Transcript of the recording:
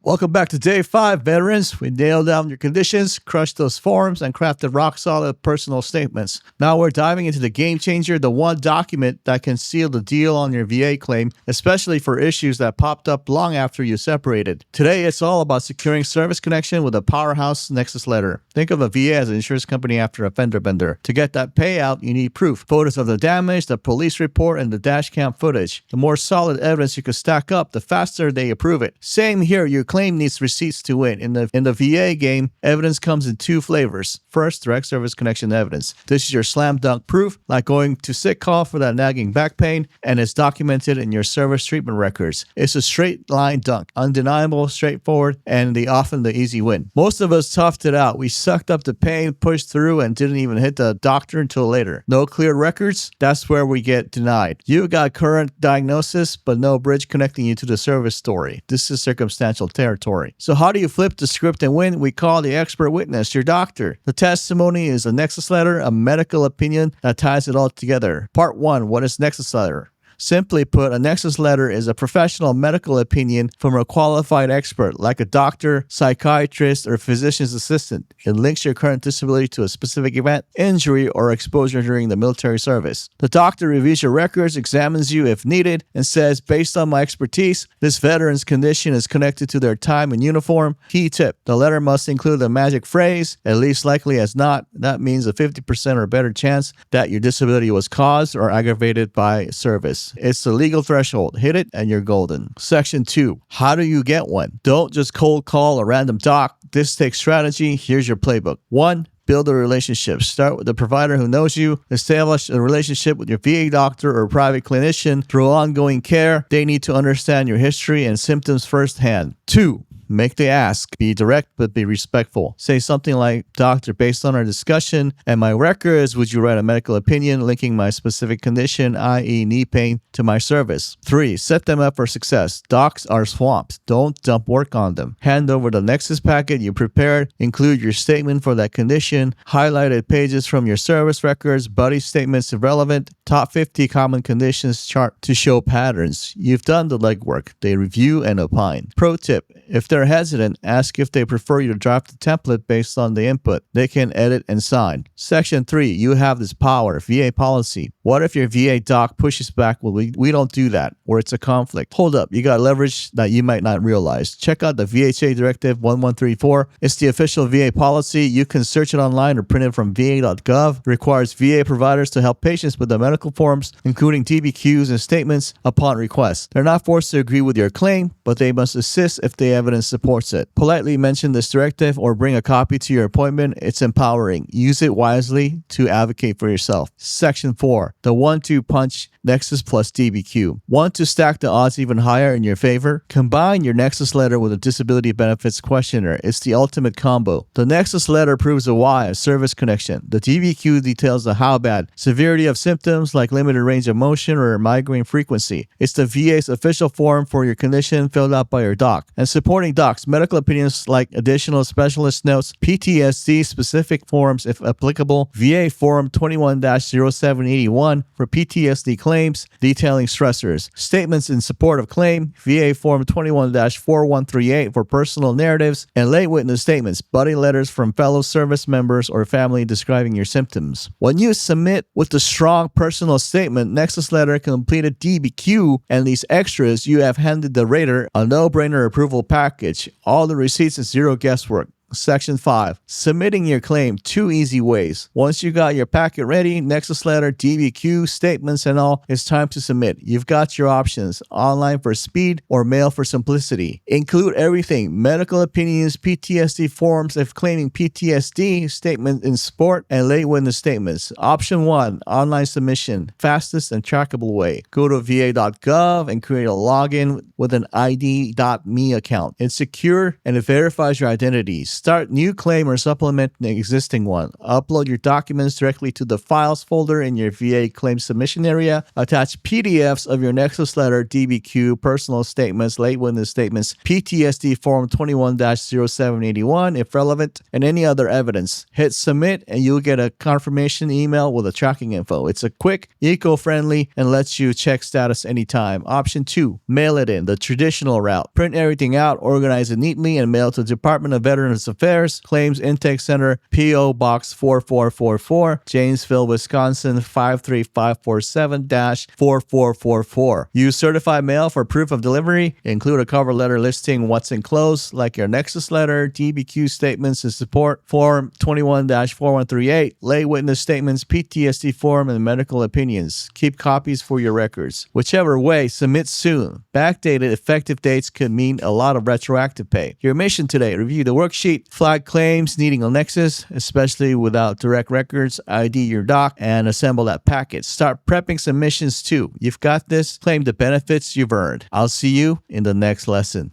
Welcome back to Day 5, veterans. We nailed down your conditions, crushed those forms, and crafted rock-solid personal statements. Now we're diving into the game changer, the one document that can seal the deal on your VA claim, especially for issues that popped up long after you separated. Today, it's all about securing service connection with a powerhouse Nexus letter. Think of a VA as an insurance company after a fender bender. To get that payout, you need proof. Photos of the damage, the police report, and the dash cam footage. The more solid evidence you can stack up, the faster they approve it. Same here, your claim needs receipts to win. In the VA game, evidence comes in two flavors. First, direct service connection evidence. This is your slam dunk proof, like going to sick call for that nagging back pain, and it's documented in your service treatment records. It's a straight line dunk, undeniable, straightforward, and often the easy win. Most of us toughed it out. We sucked up the pain, pushed through, and didn't even hit the doctor until later. No clear records? That's where we get denied. You got current diagnosis, but no bridge connecting you to the service story. This is circumstantial territory. So how do you flip the script and win? We call the expert witness, your doctor. The testimony is a Nexus letter, a medical opinion that ties it all together. Part 1, what is Nexus letter? Simply put, a Nexus letter is a professional medical opinion from a qualified expert, like a doctor, psychiatrist, or physician's assistant. It links your current disability to a specific event, injury, or exposure during the military service. The doctor reviews your records, examines you if needed, and says, based on my expertise, this veteran's condition is connected to their time in uniform. Key tip, the letter must include the magic phrase, at least likely as not. That means a 50% or better chance that your disability was caused or aggravated by service. It's the legal threshold. Hit it and you're golden. Section 2. How do you get one? Don't just cold call a random doc. This takes strategy. Here's your playbook. 1. Build a relationship. Start with the provider who knows you. Establish a relationship with your VA doctor or private clinician through ongoing care. They need to understand your history and symptoms firsthand. 2. Make the ask. Be direct, but be respectful. Say something like, doctor, based on our discussion and my records, would you write a medical opinion linking my specific condition, i.e. knee pain, to my service? 3. Set them up for success. Docs are swamped. Don't dump work on them. Hand over the Nexus packet you prepared. Include your statement for that condition. Highlighted pages from your service records. Buddy statements if relevant. Top 50 common conditions chart to show patterns. You've done the legwork. They review and opine. Pro tip. If they're hesitant, ask if they prefer you to draft the template based on the input. They can edit and sign. Section 3. You have this power. VA policy. What if your VA doc pushes back? Well, we don't do that, or it's a conflict. Hold up. You got leverage that you might not realize. Check out the VHA Directive 1134. It's the official VA policy. You can search it online or print it from va.gov. It requires VA providers to help patients with the medical forms, including DBQs and statements upon request. They're not forced to agree with your claim, but they must assist if the evidence supports it. Politely mention this directive or bring a copy to your appointment. It's empowering. Use it wisely to advocate for yourself. Section 4. The 1-2 punch, Nexus plus DBQ. Want to stack the odds even higher in your favor? Combine your Nexus letter with a disability benefits questionnaire. It's the ultimate combo. The Nexus letter proves the why, a service connection. The DBQ details the how bad, severity of symptoms like limited range of motion or migraine frequency. It's the VA's official form for your condition filled out by your doc. And supporting docs, medical opinions like additional specialist notes, PTSD specific forms if applicable, VA Form 21-0781 for PTSD claims detailing stressors, statements in support of claim, VA Form 21-4138 for personal narratives, and lay witness statements, buddy letters from fellow service members or family describing your symptoms. When you submit with the strong personal statement, Nexus letter, completed DBQ, and these extras, you have handed the rater a no-brainer approval package. All the receipts and zero guesswork. Section 5. Submitting your claim. 2 easy ways. Once you got your packet ready, Nexus letter, DBQ, statements, and all, it's time to submit. You've got your options. Online for speed or mail for simplicity. Include everything. Medical opinions, PTSD forms if claiming PTSD, statement in support, and lay witness statements. Option 1. Online submission. Fastest and trackable way. Go to va.gov and create a login with an ID.me account. It's secure and it verifies your identity. Start new claim or supplement an existing one. Upload your documents directly to the Files folder in your VA claim submission area. Attach PDFs of your Nexus letter, DBQ, personal statements, late witness statements, PTSD Form 21-0781 if relevant, and any other evidence. Hit submit and you'll get a confirmation email with the tracking info. It's a quick, eco-friendly, and lets you check status anytime. Option 2, mail it in, the traditional route. Print everything out, organize it neatly, and mail to the Department of Veterans Affairs, Claims Intake Center, P.O. Box 4444, Janesville, Wisconsin 53547-4444. Use certified mail for proof of delivery. Include a cover letter listing what's enclosed, like your Nexus letter, DBQ statements and support, Form 21-4138, lay witness statements, PTSD form, and medical opinions. Keep copies for your records. Whichever way, submit soon. Backdated effective dates could mean a lot of retroactive pay. Your mission today: review the worksheet, flag claims needing a Nexus, especially without direct records, ID your doc, and assemble that package. Start prepping submissions too. You've got this. Claim the benefits you've earned. I'll see you in the next lesson.